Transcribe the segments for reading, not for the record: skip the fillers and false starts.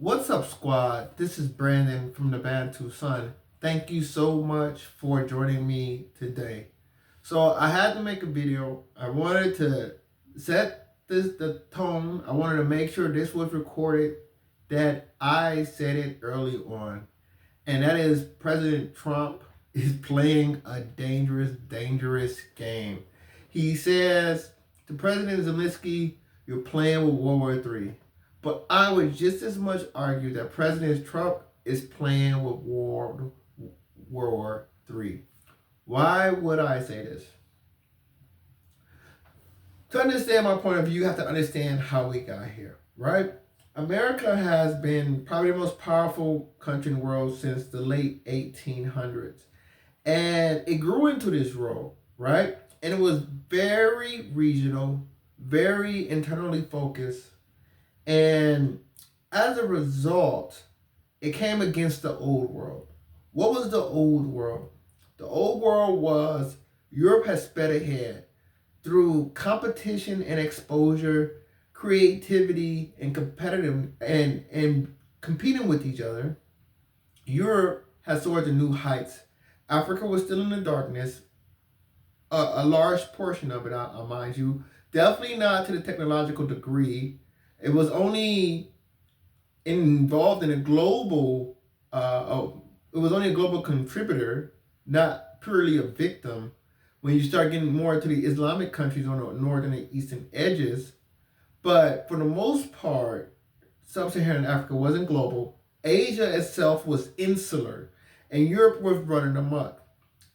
What's up, squad? This is Brandon from the Bantu Sun. Thank you so much for joining me today. So I had to make a video. I wanted to set the tone. I wanted to make sure this was recorded, that I said it early on. And that is President Trump is playing a dangerous game. He says to President Zelensky, you're playing with World War III. But I would just as much argue that President Trump is playing with World War III. Why would I say this? To understand my point of view, you have to understand how we got here, right? America has been probably the most powerful country in the world since the late 1800s. And it grew into this role, right? And it was very regional, very internally focused. And as a result, it came against the old world. What was the old world? The old world was Europe has sped ahead through competition and exposure, creativity and competitive and competing with each other. Europe has soared to new heights. Africa was still in the darkness, a large portion of it, mind you. Definitely not to the technological degree. It was only involved in a global, it was only a global contributor, not purely a victim. When you start getting more to the Islamic countries on the northern and eastern edges. But for the most part, sub-Saharan Africa wasn't global. Asia itself was insular, and Europe was running amok.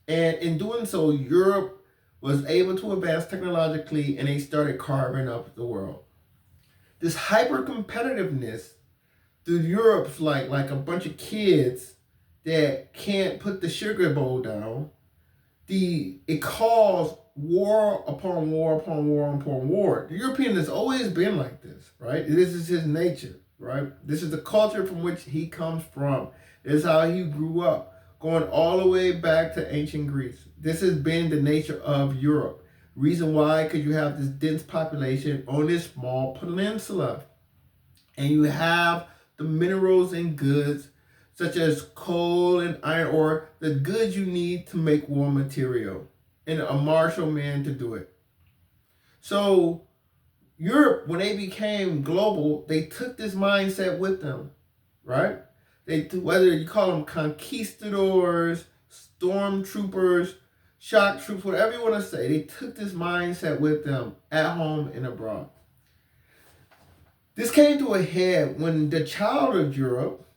And in doing so, Europe was able to advance technologically, and they started carving up the world. This hyper competitiveness through Europe's like a bunch of kids that can't put the sugar bowl down. It caused war upon war upon war upon war. The European has always been like this, right? This is his nature, right? This is the culture from which he comes from. This is how he grew up, going all the way back to ancient Greece. This has been the nature of Europe. Reason why, because you have this dense population on this small peninsula. And you have the minerals and goods, such as coal and iron ore, the goods you need to make war material, and a martial man to do it. So Europe, when they became global, they took this mindset with them, right? Whether you call them conquistadors, stormtroopers, shock troops, whatever you want to say, they took this mindset with them at home and abroad. This came to a head when the child of Europe,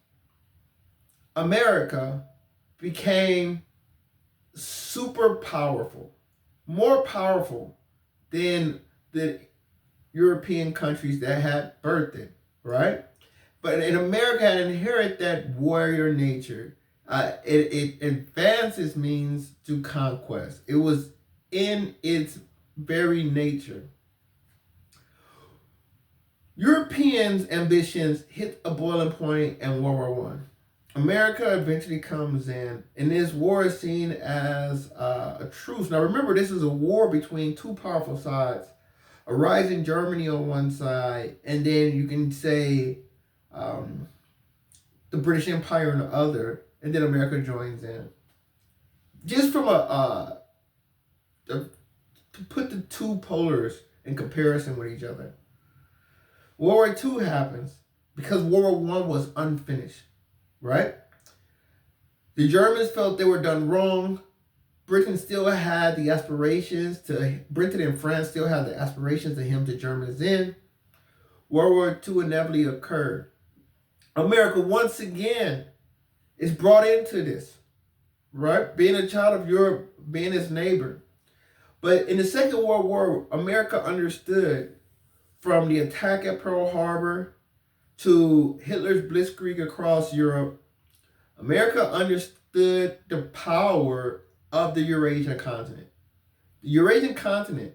America, became super powerful, more powerful than the European countries that had birthed it, right? But in America had inherited that warrior nature. It advances means to conquest. It was in its very nature. Europeans' ambitions hit a boiling point in World War I. America eventually comes in, and this war is seen as a truce. Now remember, this is a war between two powerful sides. A rising Germany on one side, and then you can say the British Empire on the other, and then America joins in. Just from to put the two polars in comparison with each other. World War II happens because World War I was unfinished, right? The Germans felt they were done wrong. Britain and France still had the aspirations to hem the Germans in. World War II inevitably occurred. America once again is brought into this, right? Being a child of Europe, being its neighbor. But in the Second World War, America understood, from the attack at Pearl Harbor to Hitler's blitzkrieg across Europe, America understood the power of the Eurasian continent. The Eurasian continent,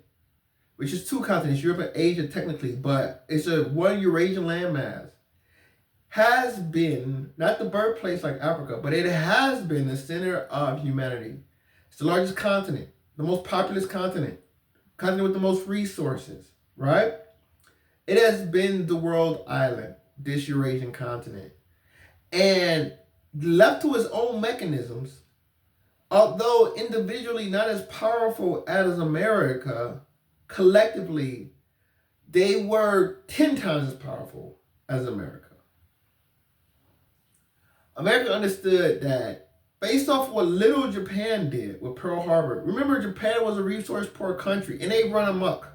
which is two continents, Europe and Asia technically, but it's one Eurasian landmass, has been, not the birthplace like Africa, but it has been the center of humanity. It's the largest continent, the most populous continent with the most resources, right? It has been the world island. this Eurasian continent. And left to its own mechanisms, although individually not as powerful as America, collectively, they were 10 times as powerful as America. America understood that based off what little Japan did with Pearl Harbor. Remember, Japan was a resource poor country and they run amok.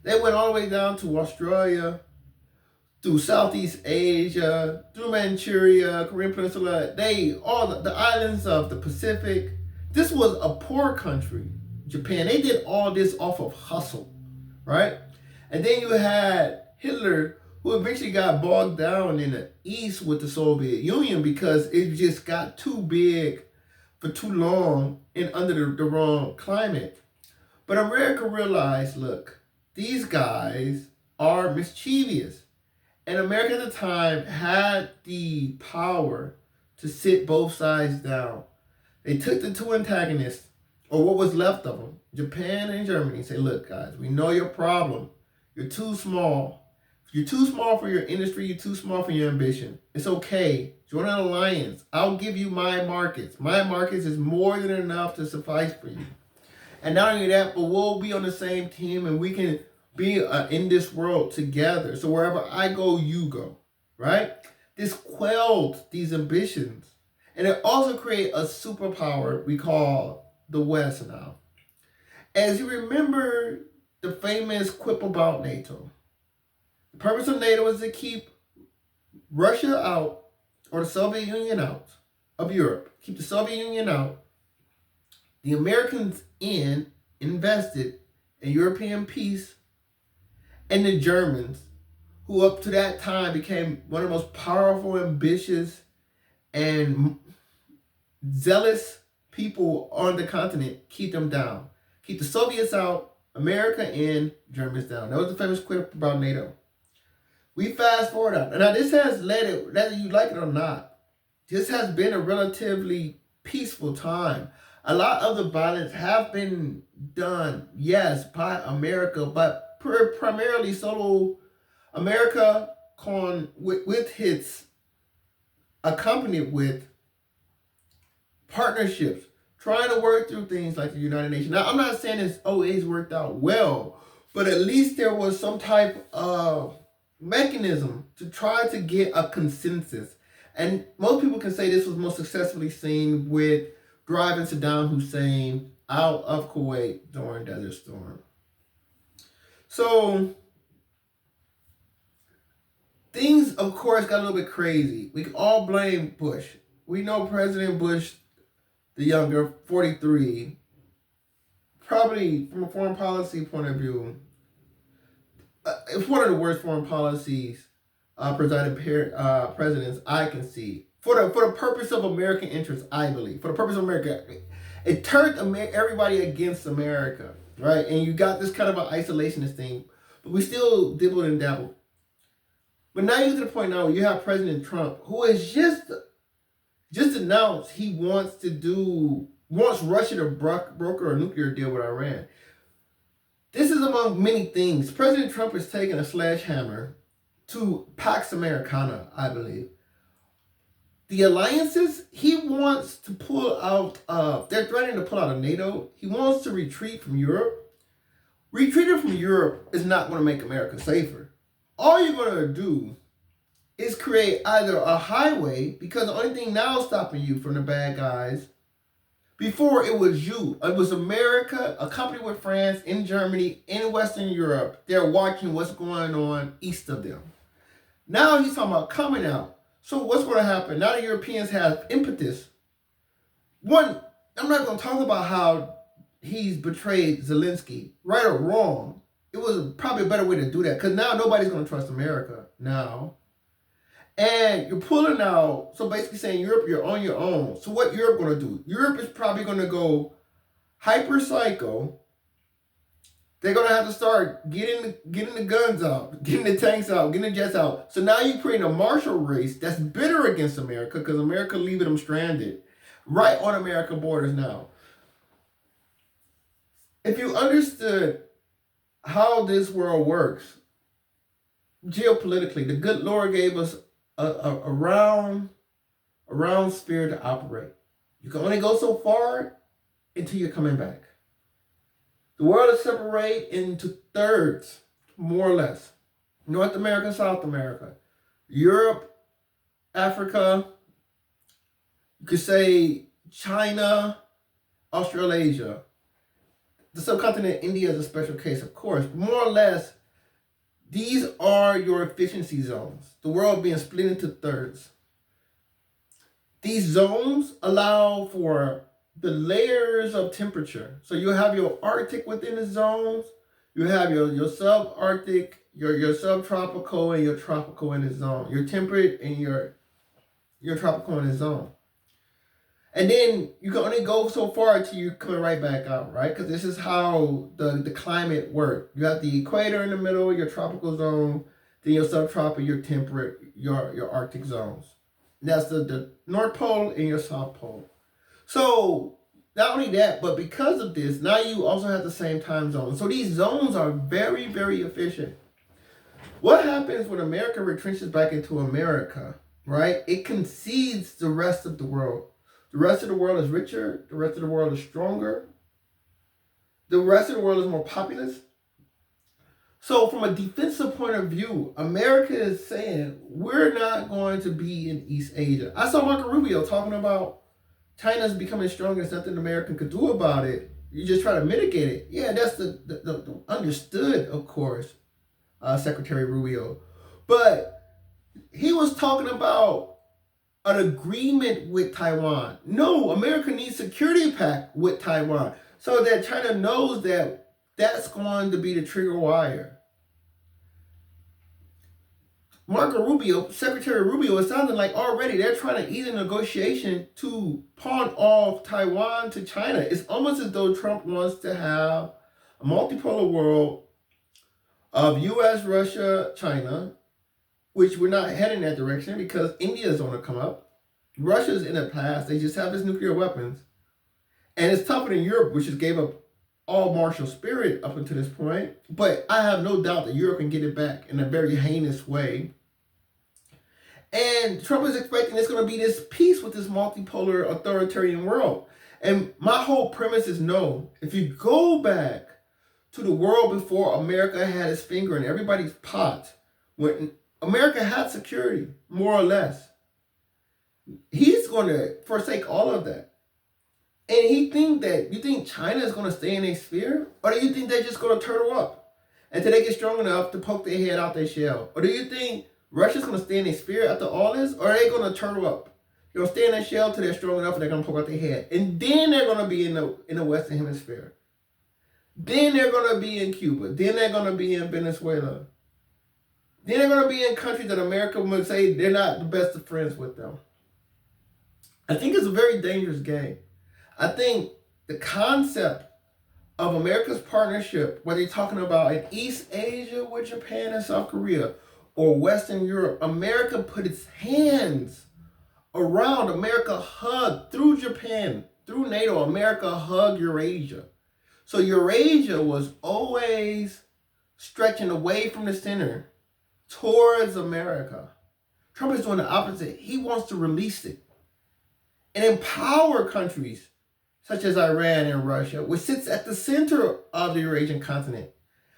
They went all the way down to Australia, through Southeast Asia, through Manchuria, Korean Peninsula, all the islands of the Pacific. This was a poor country, Japan. They did all this off of hustle, right? And then you had Hitler, who eventually got bogged down in the East with the Soviet Union because it just got too big for too long and under the wrong climate. But America realized, look, these guys are mischievous. And America at the time had the power to sit both sides down. They took the two antagonists, or what was left of them, Japan and Germany, and say, look, guys, we know your problem. You're too small. You're too small for your industry. You're too small for your ambition. It's okay. Join an alliance. I'll give you my markets. My markets is more than enough to suffice for you. And not only that, but we'll be on the same team and we can be in this world together. So wherever I go, you go, right? This quelled these ambitions. And it also created a superpower we call the West now. As you remember the famous quip about NATO, the purpose of NATO is to keep Russia out, or the Soviet Union out of Europe. Keep the Soviet Union out. The Americans invested in European peace, and the Germans, who up to that time became one of the most powerful, ambitious, and zealous people on the continent, keep them down. Keep the Soviets out, America in, Germans down. That was the famous quip about NATO. We fast forward out. Now this has led, whether you like it or not, this has been a relatively peaceful time. A lot of the violence have been done, yes, by America, but primarily solo America with its accompanied with partnerships, trying to work through things like the United Nations. Now, I'm not saying it's always worked out well, but at least there was some type of mechanism to try to get a consensus. And most people can say this was most successfully seen with driving Saddam Hussein out of Kuwait during Desert Storm. So things, of course, got a little bit crazy. We can all blame Bush. We know President Bush, the younger, 43, probably from a foreign policy point of view, it's one of the worst foreign policies presiding presidents I can see. For the purpose of American interests, I believe. For the purpose of America, it turned everybody against America, right? And you got this kind of an isolationist thing, but we still dibbled and dabbled. But now you get to the point now where you have President Trump, who has just announced he wants Russia to broker a nuclear deal with Iran. This is among many things. President Trump is taking a sledgehammer to Pax Americana, I believe. The alliances he wants to pull out of, they're threatening to pull out of NATO. He wants to retreat from Europe. Retreating from Europe is not going to make America safer. All you're going to do is create either a highway, because the only thing now stopping you from the bad guys, before it was you. It was America, accompanied with France, in Germany, in Western Europe. They're watching what's going on east of them. Now he's talking about coming out. So what's going to happen? Now the Europeans have impetus. One, I'm not going to talk about how he's betrayed Zelensky, right or wrong. It was probably a better way to do that, because now nobody's going to trust America now. And you're pulling out, so basically saying, Europe, you're on your own. So what Europe going to do? Europe is probably going to go hyper psycho. They're going to have to start getting the guns out, getting the tanks out, getting the jets out. So now you're creating a martial race that's bitter against America, because America leaving them stranded right on American borders now. If you understood how this world works, geopolitically, the good Lord gave us a round sphere to operate. You can only go so far until you're coming back. The world is separated into thirds, more or less. North America, South America, Europe, Africa, you could say China, Australasia. The subcontinent India is a special case, of course. More or less, these are your efficiency zones, the world being split into thirds. These zones allow for the layers of temperature. So you have your Arctic within the zones, you have your subarctic, your subtropical, and your tropical in the zone. Your temperate and your tropical in the zone. And then you can only go so far until you come right back out, right? Because this is how the climate works. You have the equator in the middle, your tropical zone, then your subtropical, your temperate, your Arctic zones. That's the North Pole and your South Pole. So not only that, but because of this, now you also have the same time zone. So these zones are very, very efficient. What happens when America retrenches back into America, right? It concedes the rest of the world. The rest of the world is richer. The rest of the world is stronger. The rest of the world is more populous. So from a defensive point of view, America is saying, we're not going to be in East Asia. I saw Marco Rubio talking about China's becoming stronger. There's nothing America could do about it. You just try to mitigate it. Yeah, that's the understood, of course, Secretary Rubio. But he was talking about an agreement with Taiwan. No, America needs security pact with Taiwan so that China knows that that's going to be the trigger wire. Marco Rubio, Secretary Rubio, it sounded like already they're trying to ease a negotiation to pawn off Taiwan to China. It's almost as though Trump wants to have a multipolar world of US, Russia, China, which we're not heading that direction because India is going to come up. Russia's in the past. They just have its nuclear weapons. And it's tougher than Europe, which just gave up all martial spirit up until this point. But I have no doubt that Europe can get it back in a very heinous way. And Trump is expecting it's going to be this peace with this multipolar authoritarian world. And my whole premise is no. If you go back to the world before America had its finger in everybody's pot, when America had security, more or less, he's going to forsake all of that. And you think China is going to stay in a sphere? Or do you think they're just going to turtle up until they get strong enough to poke their head out their shell? Or do you think Russia's going to stay in a sphere after all this? Or are they going to turtle up? They're going to stay in their shell till they're strong enough and they're going to poke out their head. And then they're going to be in the Western Hemisphere. Then they're going to be in Cuba. Then they're going to be in Venezuela. Then they're going to be in countries that America would say they're not the best of friends with them. I think it's a very dangerous game. I think the concept of America's partnership, whether you're talking about in East Asia with Japan and South Korea or Western Europe, America put its hands around, America hugged through Japan, through NATO, America hugged Eurasia. So Eurasia was always stretching away from the center towards America. Trump is doing the opposite. He wants to release it and empower countries such as Iran and Russia, which sits at the center of the Eurasian continent.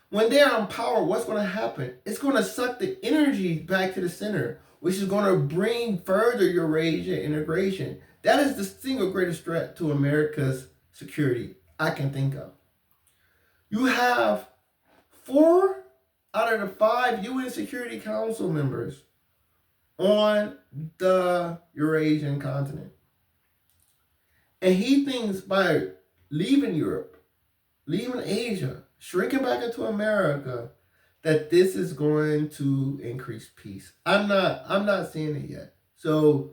When they're in power, what's going to happen? It's going to suck the energy back to the center, which is going to bring further Eurasia integration. That is the single greatest threat to America's security I can think of. You have 4 out of the 5 UN Security Council members on the Eurasian continent. And he thinks by leaving Europe, leaving Asia, shrinking back into America, that this is going to increase peace. I'm not seeing it yet. So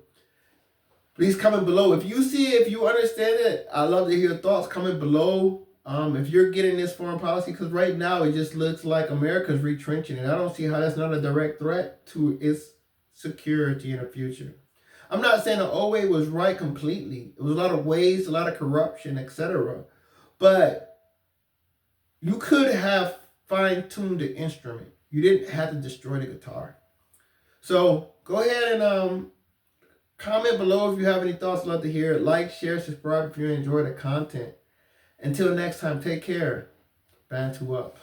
please comment below. If you see it, if you understand it, I'd love to hear your thoughts. Comment below. If you're getting this foreign policy, because right now it just looks like America's retrenching, and I don't see how that's not a direct threat to its security in the future. I'm not saying the old way was right completely. It was a lot of waste, a lot of corruption, etc. But you could have fine-tuned the instrument. You didn't have to destroy the guitar. So go ahead and comment below if you have any thoughts. I'd love to hear it. Like, share, subscribe if you enjoy the content. Until next time, take care. Bantu up.